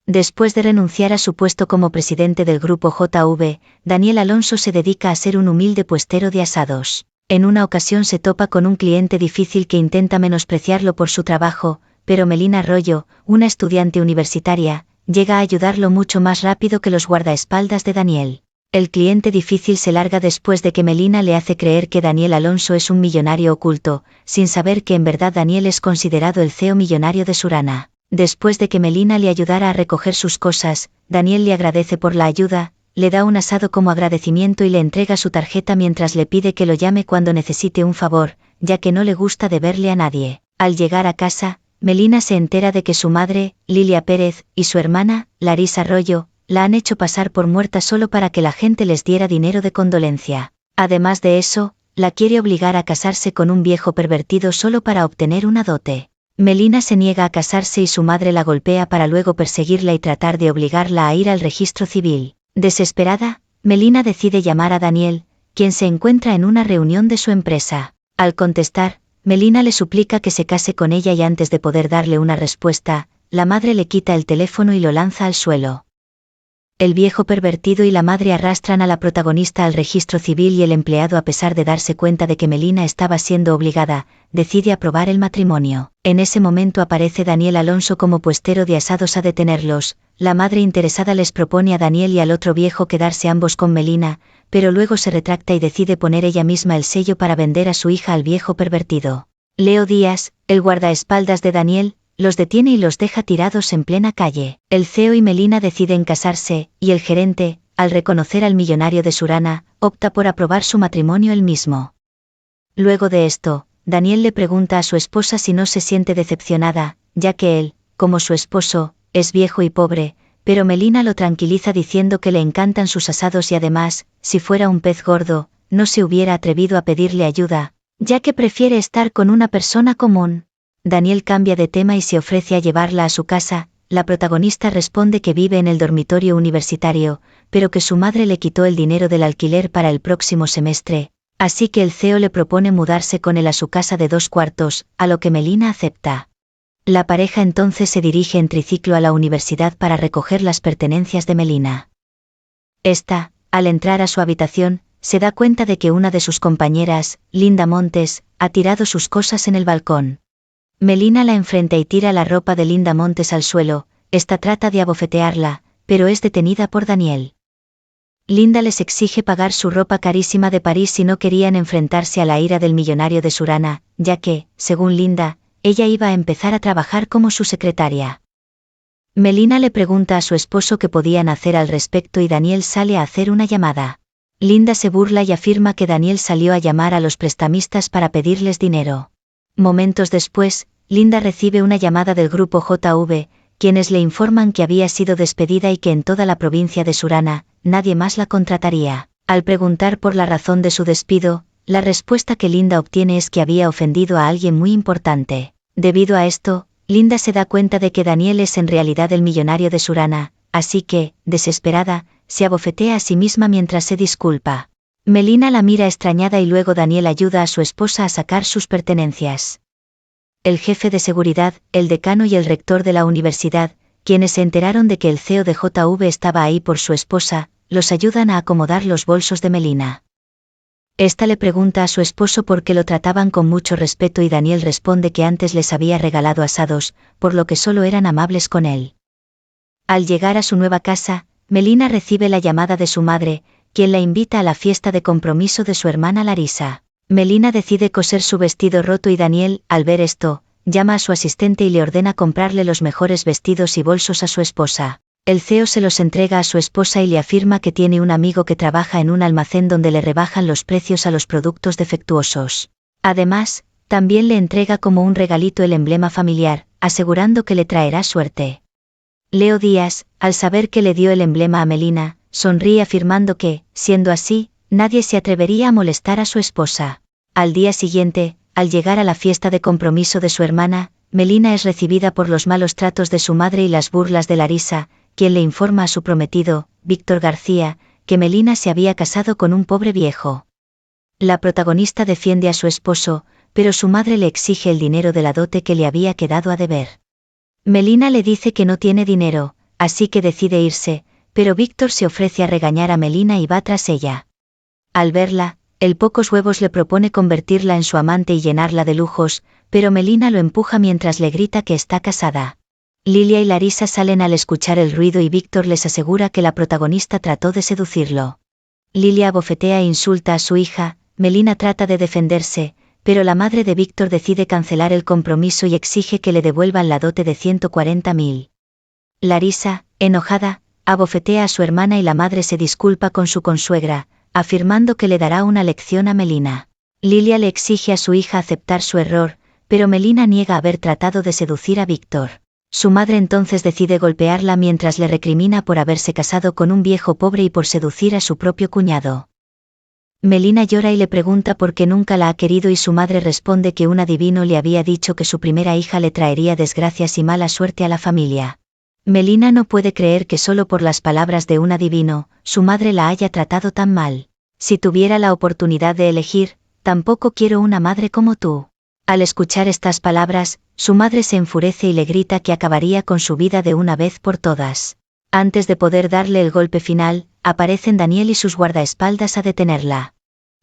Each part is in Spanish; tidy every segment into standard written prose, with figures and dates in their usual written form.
Después de renunciar a su puesto como presidente del grupo JV, Daniel Alonso se dedica a ser un humilde puestero de asados. En una ocasión se topa con un cliente difícil que intenta menospreciarlo por su trabajo, pero Melina Arroyo, una estudiante universitaria, llega a ayudarlo mucho más rápido que los guardaespaldas de Daniel. El cliente difícil se larga después de que Melina le hace creer que Daniel Alonso es un millonario oculto, sin saber que en verdad Daniel es considerado el CEO millonario de Surana. Después de que Melina le ayudara a recoger sus cosas, Daniel le agradece por la ayuda, le da un asado como agradecimiento y le entrega su tarjeta mientras le pide que lo llame cuando necesite un favor, ya que no le gusta deberle a nadie. Al llegar a casa, Melina se entera de que su madre, Lilia Pérez, y su hermana, Larisa Arroyo, la han hecho pasar por muerta solo para que la gente les diera dinero de condolencia. Además de eso, la quiere obligar a casarse con un viejo pervertido solo para obtener una dote. Melina se niega a casarse y su madre la golpea para luego perseguirla y tratar de obligarla a ir al registro civil. Desesperada, Melina decide llamar a Daniel, quien se encuentra en una reunión de su empresa. Al contestar, Melina le suplica que se case con ella y antes de poder darle una respuesta, la madre le quita el teléfono y lo lanza al suelo. El viejo pervertido y la madre arrastran a la protagonista al registro civil y el empleado, a pesar de darse cuenta de que Melina estaba siendo obligada, decide aprobar el matrimonio. En ese momento aparece Daniel Alonso como puestero de asados a detenerlos. La madre interesada les propone a Daniel y al otro viejo quedarse ambos con Melina, pero luego se retracta y decide poner ella misma el sello para vender a su hija al viejo pervertido. Leo Díaz, el guardaespaldas de Daniel, los detiene y los deja tirados en plena calle. El CEO y Melina deciden casarse, y el gerente, al reconocer al millonario de Surana, opta por aprobar su matrimonio él mismo. Luego de esto, Daniel le pregunta a su esposa si no se siente decepcionada, ya que él, como su esposo, es viejo y pobre, pero Melina lo tranquiliza diciendo que le encantan sus asados y además, si fuera un pez gordo, no se hubiera atrevido a pedirle ayuda, ya que prefiere estar con una persona común. Daniel cambia de tema y se ofrece a llevarla a su casa. La protagonista responde que vive en el dormitorio universitario, pero que su madre le quitó el dinero del alquiler para el próximo semestre, así que el CEO le propone mudarse con él a su casa de 2 cuartos, a lo que Melina acepta. La pareja entonces se dirige en triciclo a la universidad para recoger las pertenencias de Melina. Esta, al entrar a su habitación, se da cuenta de que una de sus compañeras, Linda Montes, ha tirado sus cosas en el balcón. Melina la enfrenta y tira la ropa de Linda Montes al suelo. Esta trata de abofetearla, pero es detenida por Daniel. Linda les exige pagar su ropa carísima de París si no querían enfrentarse a la ira del millonario de Surana, ya que, según Linda, ella iba a empezar a trabajar como su secretaria. Melina le pregunta a su esposo qué podían hacer al respecto y Daniel sale a hacer una llamada. Linda se burla y afirma que Daniel salió a llamar a los prestamistas para pedirles dinero. Momentos después, Linda recibe una llamada del grupo JV, quienes le informan que había sido despedida y que en toda la provincia de Surana, nadie más la contrataría. Al preguntar por la razón de su despido, la respuesta que Linda obtiene es que había ofendido a alguien muy importante. Debido a esto, Linda se da cuenta de que Daniel es en realidad el millonario de Surana, así que, desesperada, se abofetea a sí misma mientras se disculpa. Melina la mira extrañada y luego Daniel ayuda a su esposa a sacar sus pertenencias. El jefe de seguridad, el decano y el rector de la universidad, quienes se enteraron de que el CEO de JV estaba ahí por su esposa, los ayudan a acomodar los bolsos de Melina. Esta le pregunta a su esposo por qué lo trataban con mucho respeto y Daniel responde que antes les había regalado asados, por lo que solo eran amables con él. Al llegar a su nueva casa, Melina recibe la llamada de su madre, quien la invita a la fiesta de compromiso de su hermana Larisa. Melina decide coser su vestido roto y Daniel, al ver esto, llama a su asistente y le ordena comprarle los mejores vestidos y bolsos a su esposa. El CEO se los entrega a su esposa y le afirma que tiene un amigo que trabaja en un almacén donde le rebajan los precios a los productos defectuosos. Además, también le entrega como un regalito el emblema familiar, asegurando que le traerá suerte. Leo Díaz, al saber que le dio el emblema a Melina, sonríe afirmando que, siendo así, nadie se atrevería a molestar a su esposa. Al día siguiente, al llegar a la fiesta de compromiso de su hermana, Melina es recibida por los malos tratos de su madre y las burlas de Larisa, quien le informa a su prometido, Víctor García, que Melina se había casado con un pobre viejo. La protagonista defiende a su esposo, pero su madre le exige el dinero de la dote que le había quedado a deber. Melina le dice que no tiene dinero, así que decide irse, pero Víctor se ofrece a regañar a Melina y va tras ella. Al verla, el Pocos Huevos le propone convertirla en su amante y llenarla de lujos, pero Melina lo empuja mientras le grita que está casada. Lilia y Larisa salen al escuchar el ruido y Víctor les asegura que la protagonista trató de seducirlo. Lilia abofetea e insulta a su hija, Melina trata de defenderse, pero la madre de Víctor decide cancelar el compromiso y exige que le devuelvan la dote de 140.000. Larisa, enojada, abofetea a su hermana y la madre se disculpa con su consuegra, afirmando que le dará una lección a Melina. Lilia le exige a su hija aceptar su error, pero Melina niega haber tratado de seducir a Víctor. Su madre entonces decide golpearla mientras le recrimina por haberse casado con un viejo pobre y por seducir a su propio cuñado. Melina llora y le pregunta por qué nunca la ha querido y su madre responde que un adivino le había dicho que su primera hija le traería desgracias y mala suerte a la familia. Melina no puede creer que solo por las palabras de un adivino, su madre la haya tratado tan mal. Si tuviera la oportunidad de elegir, tampoco quiero una madre como tú. Al escuchar estas palabras, su madre se enfurece y le grita que acabaría con su vida de una vez por todas. Antes de poder darle el golpe final, aparecen Daniel y sus guardaespaldas a detenerla.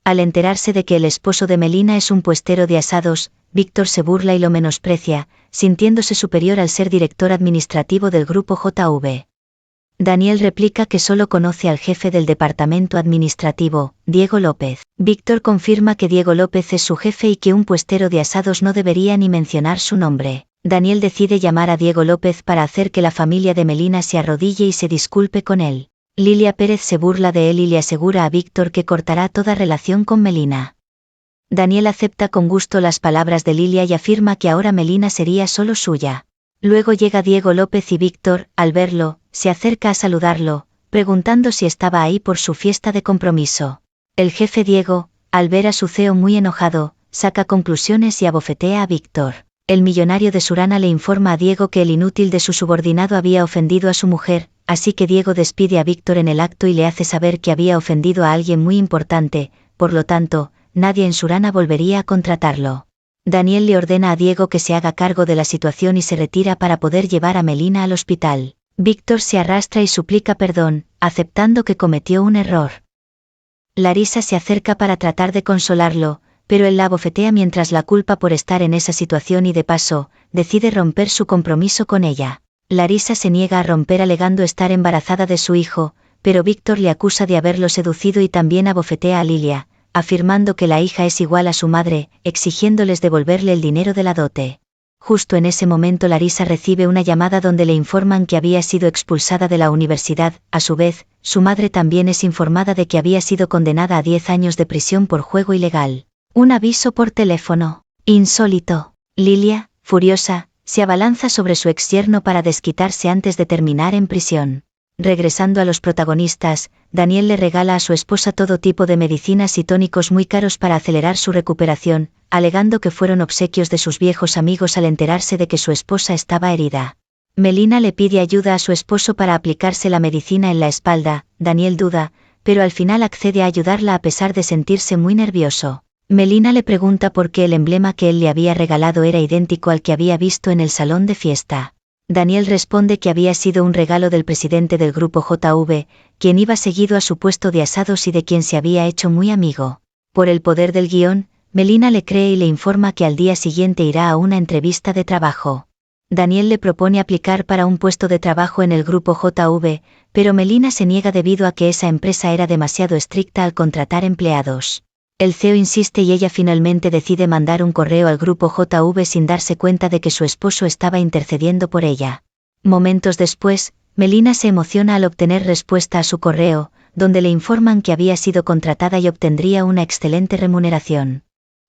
Al enterarse de que el esposo de Melina es un puestero de asados, Víctor se burla y lo menosprecia, sintiéndose superior al ser director administrativo del grupo JV. Daniel replica que solo conoce al jefe del departamento administrativo, Diego López. Víctor confirma que Diego López es su jefe y que un puestero de asados no debería ni mencionar su nombre. Daniel decide llamar a Diego López para hacer que la familia de Melina se arrodille y se disculpe con él. Lilia Pérez se burla de él y le asegura a Víctor que cortará toda relación con Melina. Daniel acepta con gusto las palabras de Lilia y afirma que ahora Melina sería solo suya. Luego llega Diego López y Víctor, al verlo, se acerca a saludarlo, preguntando si estaba ahí por su fiesta de compromiso. El jefe Diego, al ver a su CEO muy enojado, saca conclusiones y abofetea a Víctor. El millonario de Surana le informa a Diego que el inútil de su subordinado había ofendido a su mujer, así que Diego despide a Víctor en el acto y le hace saber que había ofendido a alguien muy importante, por lo tanto, nadie en Surana volvería a contratarlo. Daniel le ordena a Diego que se haga cargo de la situación y se retira para poder llevar a Melina al hospital. Víctor se arrastra y suplica perdón, aceptando que cometió un error. Larisa se acerca para tratar de consolarlo, pero él la abofetea mientras la culpa por estar en esa situación y de paso, decide romper su compromiso con ella. Larisa se niega a romper alegando estar embarazada de su hijo, pero Víctor le acusa de haberlo seducido y también abofetea a Lilia, afirmando que la hija es igual a su madre, exigiéndoles devolverle el dinero de la dote. Justo en ese momento Larisa recibe una llamada donde le informan que había sido expulsada de la universidad. A su vez, su madre también es informada de que había sido condenada a 10 años de prisión por juego ilegal. Un aviso por teléfono. Insólito. Lilia, furiosa, se abalanza sobre su exyerno para desquitarse antes de terminar en prisión. Regresando a los protagonistas, Daniel le regala a su esposa todo tipo de medicinas y tónicos muy caros para acelerar su recuperación, alegando que fueron obsequios de sus viejos amigos al enterarse de que su esposa estaba herida. Melina le pide ayuda a su esposo para aplicarse la medicina en la espalda. Daniel duda, pero al final accede a ayudarla a pesar de sentirse muy nervioso. Melina le pregunta por qué el emblema que él le había regalado era idéntico al que había visto en el salón de fiesta. Daniel responde que había sido un regalo del presidente del grupo JV, quien iba seguido a su puesto de asados y de quien se había hecho muy amigo. Por el poder del guión, Melina le cree y le informa que al día siguiente irá a una entrevista de trabajo. Daniel le propone aplicar para un puesto de trabajo en el grupo JV, pero Melina se niega debido a que esa empresa era demasiado estricta al contratar empleados. El CEO insiste y ella finalmente decide mandar un correo al grupo JV sin darse cuenta de que su esposo estaba intercediendo por ella. Momentos después, Melina se emociona al obtener respuesta a su correo, donde le informan que había sido contratada y obtendría una excelente remuneración.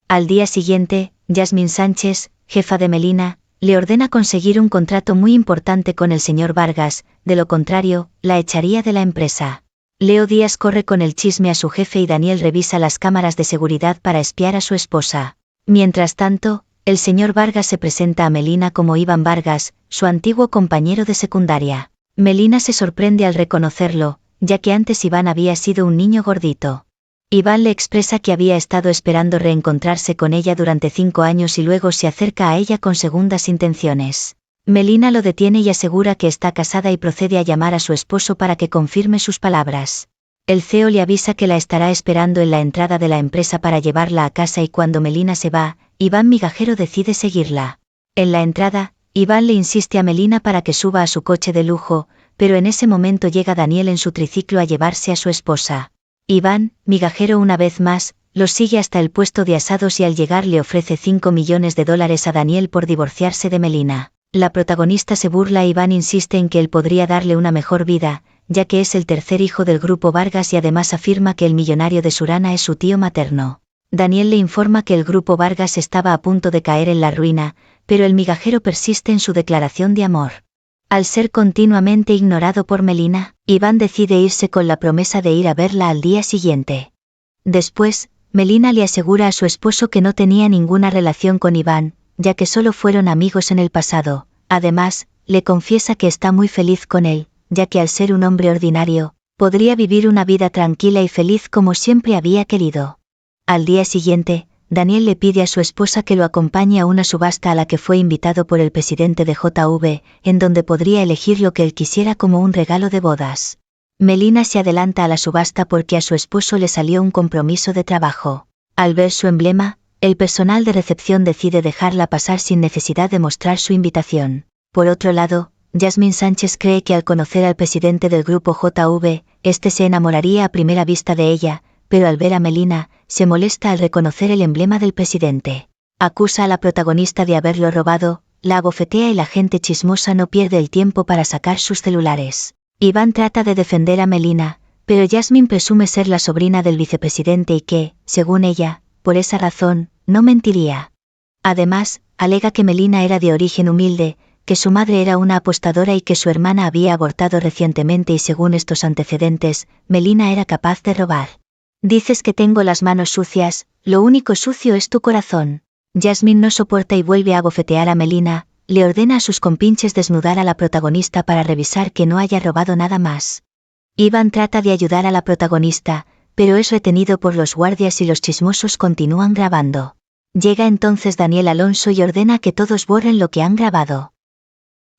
Al día siguiente, Yasmín Sánchez, jefa de Melina, le ordena conseguir un contrato muy importante con el señor Vargas, de lo contrario, la echaría de la empresa. Leo Díaz corre con el chisme a su jefe y Daniel revisa las cámaras de seguridad para espiar a su esposa. Mientras tanto, el señor Vargas se presenta a Melina como Iván Vargas, su antiguo compañero de secundaria. Melina se sorprende al reconocerlo, ya que antes Iván había sido un niño gordito. Iván le expresa que había estado esperando reencontrarse con ella durante 5 años y luego se acerca a ella con segundas intenciones. Melina lo detiene y asegura que está casada y procede a llamar a su esposo para que confirme sus palabras. El CEO le avisa que la estará esperando en la entrada de la empresa para llevarla a casa y cuando Melina se va, Iván Migajero decide seguirla. En la entrada, Iván le insiste a Melina para que suba a su coche de lujo, pero en ese momento llega Daniel en su triciclo a llevarse a su esposa. Iván, Migajero una vez más, los sigue hasta el puesto de asados y al llegar le ofrece $5 millones a Daniel por divorciarse de Melina. La protagonista se burla e Iván insiste en que él podría darle una mejor vida, ya que es el tercer hijo del grupo Vargas y además afirma que el millonario de Surana es su tío materno. Daniel le informa que el grupo Vargas estaba a punto de caer en la ruina, pero el migajero persiste en su declaración de amor. Al ser continuamente ignorado por Melina, Iván decide irse con la promesa de ir a verla al día siguiente. Después, Melina le asegura a su esposo que no tenía ninguna relación con Iván, ya que solo fueron amigos en el pasado. Además, le confiesa que está muy feliz con él, ya que al ser un hombre ordinario, podría vivir una vida tranquila y feliz como siempre había querido. Al día siguiente, Daniel le pide a su esposa que lo acompañe a una subasta a la que fue invitado por el presidente de JV, en donde podría elegir lo que él quisiera como un regalo de bodas. Melina se adelanta a la subasta porque a su esposo le salió un compromiso de trabajo. Al ver su emblema, el personal de recepción decide dejarla pasar sin necesidad de mostrar su invitación. Por otro lado, Yasmín Sánchez cree que al conocer al presidente del grupo JV, este se enamoraría a primera vista de ella, pero al ver a Melina, se molesta al reconocer el emblema del presidente. Acusa a la protagonista de haberlo robado, la abofetea y la gente chismosa no pierde el tiempo para sacar sus celulares. Iván trata de defender a Melina, pero Yasmín presume ser la sobrina del vicepresidente y que, según ella, por esa razón, no mentiría. Además, alega que Melina era de origen humilde, que su madre era una apostadora y que su hermana había abortado recientemente y según estos antecedentes, Melina era capaz de robar. Dices que tengo las manos sucias, lo único sucio es tu corazón. Yasmín no soporta y vuelve a abofetear a Melina, le ordena a sus compinches desnudar a la protagonista para revisar que no haya robado nada más. Iván trata de ayudar a la protagonista, pero es retenido por los guardias y los chismosos continúan grabando. Llega entonces Daniel Alonso y ordena que todos borren lo que han grabado.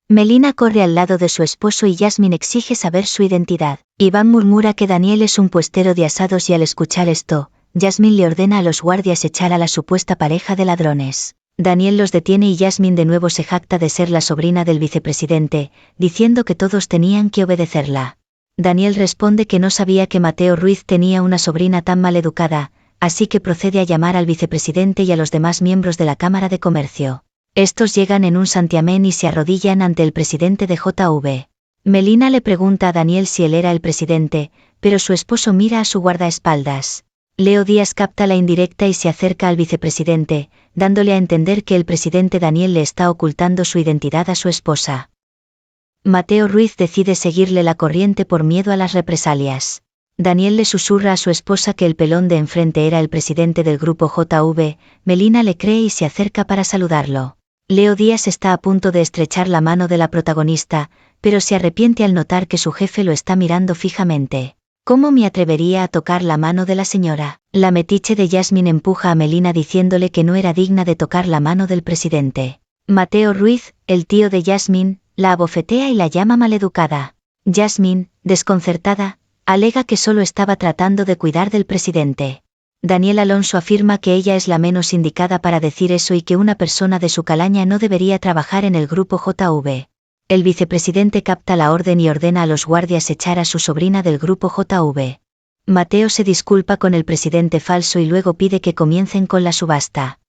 Melina corre al lado de su esposo y Yasmín exige saber su identidad. Iván murmura que Daniel es un puestero de asados y al escuchar esto, Yasmín le ordena a los guardias echar a la supuesta pareja de ladrones. Daniel los detiene y Yasmín de nuevo se jacta de ser la sobrina del vicepresidente, diciendo que todos tenían que obedecerla. Daniel responde que no sabía que Mateo Ruiz tenía una sobrina tan mal educada, así que procede a llamar al vicepresidente y a los demás miembros de la Cámara de Comercio. Estos llegan en un santiamén y se arrodillan ante el presidente de JV. Melina le pregunta a Daniel si él era el presidente, pero su esposo mira a su guardaespaldas. Leo Díaz capta la indirecta y se acerca al vicepresidente, dándole a entender que el presidente Daniel le está ocultando su identidad a su esposa. Mateo Ruiz decide seguirle la corriente por miedo a las represalias. Daniel le susurra a su esposa que el pelón de enfrente era el presidente del grupo JV, Melina le cree y se acerca para saludarlo. Leo Díaz está a punto de estrechar la mano de la protagonista, pero se arrepiente al notar que su jefe lo está mirando fijamente. ¿Cómo me atrevería a tocar la mano de la señora? La metiche de Yasmín empuja a Melina diciéndole que no era digna de tocar la mano del presidente. Mateo Ruiz, el tío de Yasmín, la abofetea y la llama maleducada. Yasmín, desconcertada, alega que solo estaba tratando de cuidar del presidente. Daniel Alonso afirma que ella es la menos indicada para decir eso y que una persona de su calaña no debería trabajar en el grupo JV. El vicepresidente capta la orden y ordena a los guardias echar a su sobrina del grupo JV. Mateo se disculpa con el presidente falso y luego pide que comiencen con la subasta.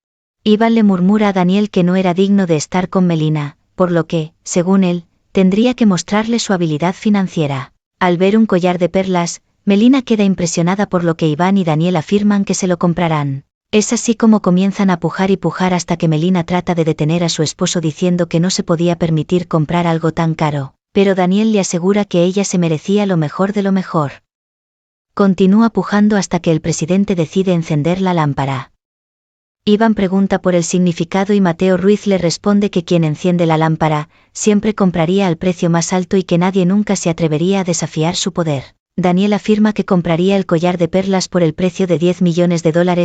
Iván le murmura a Daniel que no era digno de estar con Melina, por lo que, según él, tendría que mostrarle su habilidad financiera. Al ver un collar de perlas, Melina queda impresionada por lo que Iván y Daniel afirman que se lo comprarán. Es así como comienzan a pujar y pujar hasta que Melina trata de detener a su esposo diciendo que no se podía permitir comprar algo tan caro, pero Daniel le asegura que ella se merecía lo mejor de lo mejor. Continúa pujando hasta que el presidente decide encender la lámpara. Iván pregunta por el significado y Mateo Ruiz le responde que quien enciende la lámpara, siempre compraría al precio más alto y que nadie nunca se atrevería a desafiar su poder. Daniel afirma que compraría el collar de perlas por el precio de $10 millones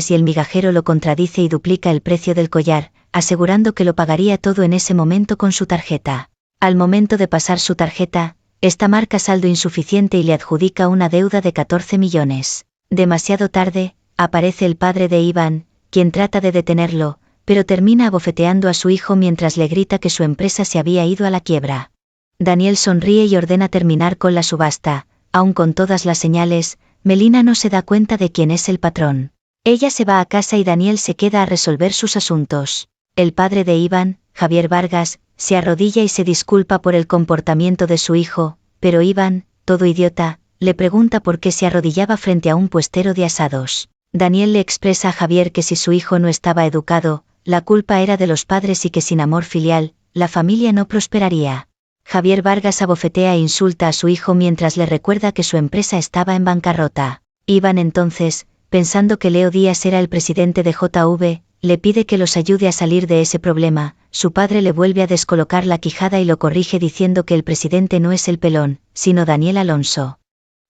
y el migajero lo contradice y duplica el precio del collar, asegurando que lo pagaría todo en ese momento con su tarjeta. Al momento de pasar su tarjeta, esta marca saldo insuficiente y le adjudica una deuda de 14 millones. Demasiado tarde, aparece el padre de Iván, quien trata de detenerlo, pero termina abofeteando a su hijo mientras le grita que su empresa se había ido a la quiebra. Daniel sonríe y ordena terminar con la subasta. Aun con todas las señales, Melina no se da cuenta de quién es el patrón. Ella se va a casa y Daniel se queda a resolver sus asuntos. El padre de Iván, Javier Vargas, se arrodilla y se disculpa por el comportamiento de su hijo, pero Iván, todo idiota, le pregunta por qué se arrodillaba frente a un puestero de asados. Daniel le expresa a Javier que si su hijo no estaba educado, la culpa era de los padres y que sin amor filial, la familia no prosperaría. Javier Vargas abofetea e insulta a su hijo mientras le recuerda que su empresa estaba en bancarrota. Iván entonces, pensando que Leo Díaz era el presidente de JV, le pide que los ayude a salir de ese problema. Su padre le vuelve a descolocar la quijada y lo corrige diciendo que el presidente no es el pelón, sino Daniel Alonso.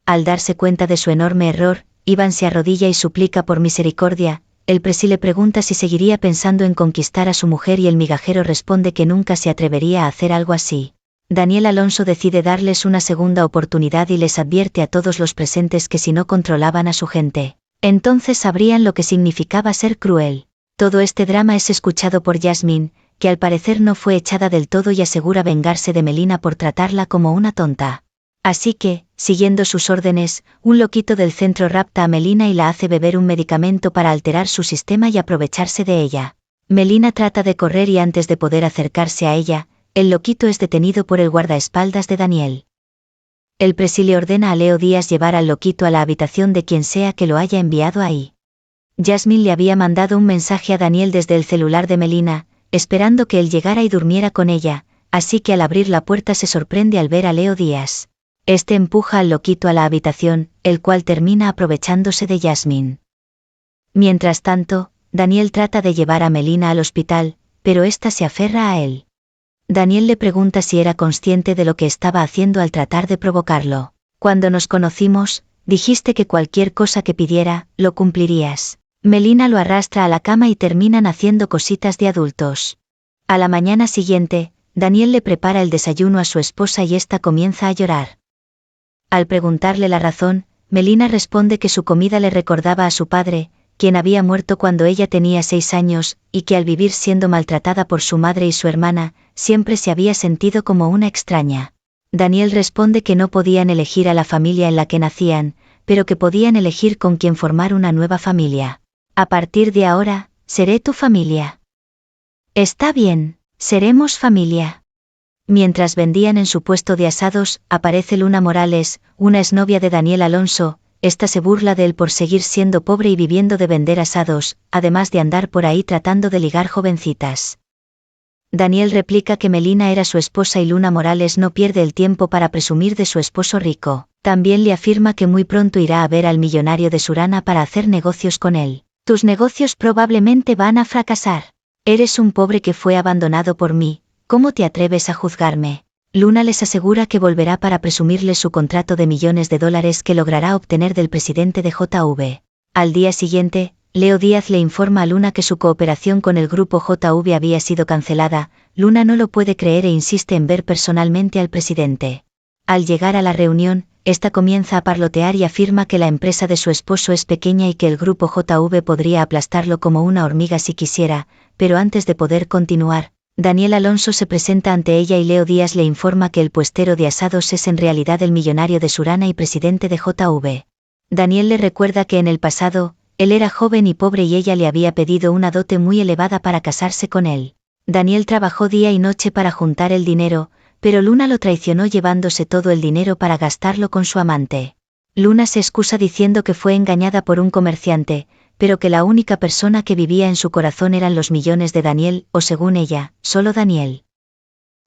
Al darse cuenta de su enorme error, Iván se arrodilla y suplica por misericordia. El presi le pregunta si seguiría pensando en conquistar a su mujer y el migajero responde que nunca se atrevería a hacer algo así. Daniel Alonso decide darles una segunda oportunidad y les advierte a todos los presentes que si no controlaban a su gente, entonces sabrían lo que significaba ser cruel. Todo este drama es escuchado por Yasmín, que al parecer no fue echada del todo y asegura vengarse de Melina por tratarla como una tonta. Así que, siguiendo sus órdenes, un loquito del centro rapta a Melina y la hace beber un medicamento para alterar su sistema y aprovecharse de ella. Melina trata de correr y antes de poder acercarse a ella, el loquito es detenido por el guardaespaldas de Daniel. El presi le ordena a Leo Díaz llevar al loquito a la habitación de quien sea que lo haya enviado ahí. Yasmín le había mandado un mensaje a Daniel desde el celular de Melina, esperando que él llegara y durmiera con ella, así que al abrir la puerta se sorprende al ver a Leo Díaz. Este empuja al loquito a la habitación, el cual termina aprovechándose de Yasmín. Mientras tanto, Daniel trata de llevar a Melina al hospital, pero ésta se aferra a él. Daniel le pregunta si era consciente de lo que estaba haciendo al tratar de provocarlo. Cuando nos conocimos, dijiste que cualquier cosa que pidiera, lo cumplirías. Melina lo arrastra a la cama y terminan haciendo cositas de adultos. A la mañana siguiente, Daniel le prepara el desayuno a su esposa y ésta comienza a llorar. Al preguntarle la razón, Melina responde que su comida le recordaba a su padre, quien había muerto cuando ella tenía 6 años, y que al vivir siendo maltratada por su madre y su hermana, siempre se había sentido como una extraña. Daniel responde que no podían elegir a la familia en la que nacían, pero que podían elegir con quién formar una nueva familia. A partir de ahora, seré tu familia. Está bien, seremos familia. Mientras vendían en su puesto de asados, aparece Luna Morales, una exnovia de Daniel Alonso. Esta se burla de él por seguir siendo pobre y viviendo de vender asados, además de andar por ahí tratando de ligar jovencitas. Daniel replica que Melina era su esposa y Luna Morales no pierde el tiempo para presumir de su esposo rico. También le afirma que muy pronto irá a ver al millonario de Surana para hacer negocios con él. Tus negocios probablemente van a fracasar. Eres un pobre que fue abandonado por mí, ¿cómo te atreves a juzgarme? Luna les asegura que volverá para presumirles su contrato de millones de dólares que logrará obtener del presidente de JV. Al día siguiente, Leo Díaz le informa a Luna que su cooperación con el grupo JV había sido cancelada. Luna no lo puede creer e insiste en ver personalmente al presidente. Al llegar a la reunión, esta comienza a parlotear y afirma que la empresa de su esposo es pequeña y que el grupo JV podría aplastarlo como una hormiga si quisiera, pero antes de poder continuar, Daniel Alonso se presenta ante ella y Leo Díaz le informa que el puestero de asados es en realidad el millonario de Surana y presidente de JV. Daniel le recuerda que en el pasado, él era joven y pobre y ella le había pedido una dote muy elevada para casarse con él. Daniel trabajó día y noche para juntar el dinero, pero Luna lo traicionó llevándose todo el dinero para gastarlo con su amante. Luna se excusa diciendo que fue engañada por un comerciante, pero que la única persona que vivía en su corazón eran los millones de Daniel, o según ella, solo Daniel.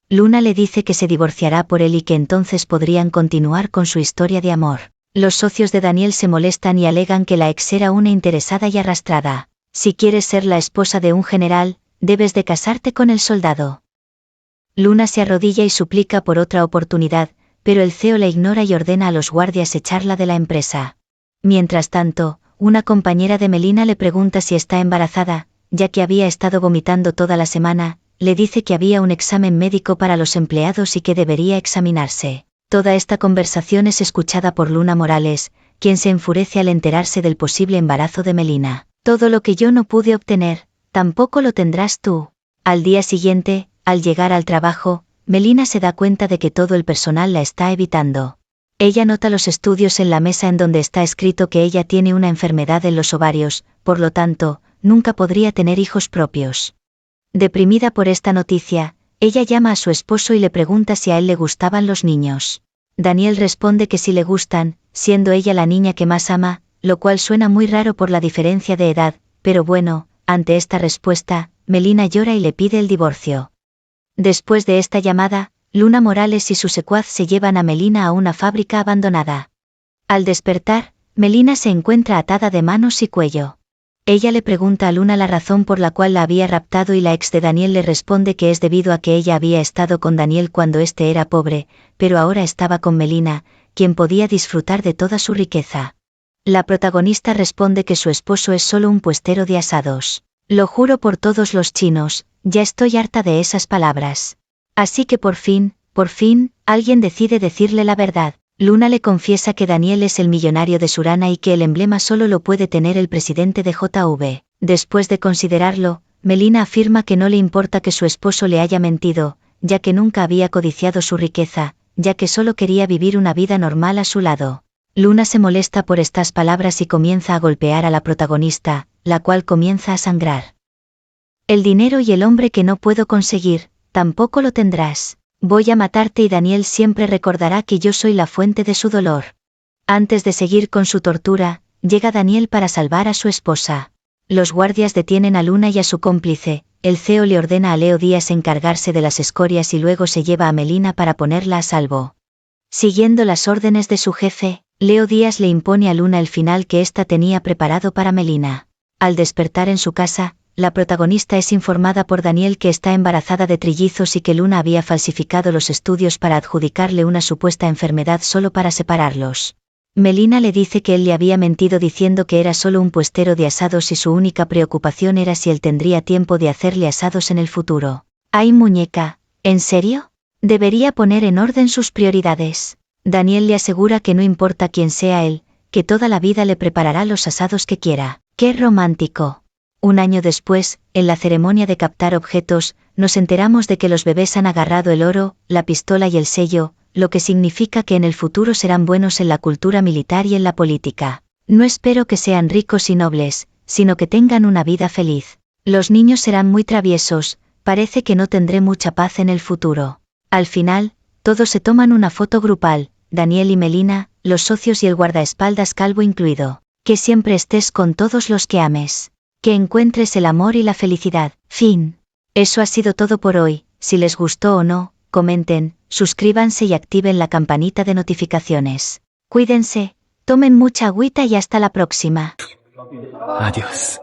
Luna le dice que se divorciará por él y que entonces podrían continuar con su historia de amor. Los socios de Daniel se molestan y alegan que la ex era una interesada y arrastrada. Si quieres ser la esposa de un general, debes de casarte con el soldado. Luna se arrodilla y suplica por otra oportunidad, pero el CEO la ignora y ordena a los guardias echarla de la empresa. Mientras tanto, una compañera de Melina le pregunta si está embarazada. ya que había estado vomitando toda la semana, le dice que había un examen médico para los empleados y que debería examinarse. Toda esta conversación es escuchada por Luna Morales, quien se enfurece al enterarse del posible embarazo de Melina. Todo lo que yo no pude obtener, tampoco lo tendrás tú. Al día siguiente, al llegar al trabajo, Melina se da cuenta de que todo el personal la está evitando. Ella nota los estudios en la mesa en donde está escrito que ella tiene una enfermedad en los ovarios, por lo tanto, nunca podría tener hijos propios. Deprimida por esta noticia, ella llama a su esposo y le pregunta si a él le gustaban los niños. Daniel responde que sí le gustan, siendo ella la niña que más ama, lo cual suena muy raro por la diferencia de edad, pero bueno, ante esta respuesta, Melina llora y le pide el divorcio. Después de esta llamada, Luna Morales y su secuaz se llevan a Melina a una fábrica abandonada. Al despertar, Melina se encuentra atada de manos y cuello. Ella le pregunta a Luna la razón por la cual la había raptado y la ex de Daniel le responde que es debido a que ella había estado con Daniel cuando éste era pobre, pero ahora estaba con Melina, quien podía disfrutar de toda su riqueza. La protagonista responde que su esposo es solo un puestero de asados. Lo juro por todos los chinos, ya estoy harta de esas palabras. Así que por fin, alguien decide decirle la verdad. Luna le confiesa que Daniel es el millonario de Surana y que el emblema solo lo puede tener el presidente de JV. Después de considerarlo, Melina afirma que no le importa que su esposo le haya mentido, ya que nunca había codiciado su riqueza, ya que solo quería vivir una vida normal a su lado. Luna se molesta por estas palabras y comienza a golpear a la protagonista, la cual comienza a sangrar. El dinero y el hombre que no puedo conseguir, tampoco lo tendrás. Voy a matarte y Daniel siempre recordará que yo soy la fuente de su dolor. Antes de seguir con su tortura, llega Daniel para salvar a su esposa. Los guardias detienen a Luna y a su cómplice, el CEO le ordena a Leo Díaz encargarse de las escorias y luego se lleva a Melina para ponerla a salvo. Siguiendo las órdenes de su jefe, Leo Díaz le impone a Luna el final que ésta tenía preparado para Melina. Al despertar en su casa, la protagonista es informada por Daniel que está embarazada de trillizos y que Luna había falsificado los estudios para adjudicarle una supuesta enfermedad solo para separarlos. Melina le dice que él le había mentido diciendo que era solo un puestero de asados y su única preocupación era si él tendría tiempo de hacerle asados en el futuro. ¡Ay, muñeca! ¿En serio? Debería poner en orden sus prioridades. Daniel le asegura que no importa quién sea él, que toda la vida le preparará los asados que quiera. ¡Qué romántico! Un año después, en la ceremonia de captar objetos, nos enteramos de que los bebés han agarrado el oro, la pistola y el sello, lo que significa que en el futuro serán buenos en la cultura militar y en la política. No espero que sean ricos y nobles, sino que tengan una vida feliz. Los niños serán muy traviesos, parece que no tendré mucha paz en el futuro. Al final, todos se toman una foto grupal, Daniel y Melina, los socios y el guardaespaldas calvo incluido. Que siempre estés con todos los que ames. Que encuentres el amor y la felicidad. Fin. Eso ha sido todo por hoy. Si les gustó o no, comenten, suscríbanse y activen la campanita de notificaciones. Cuídense, tomen mucha agüita y hasta la próxima. Adiós.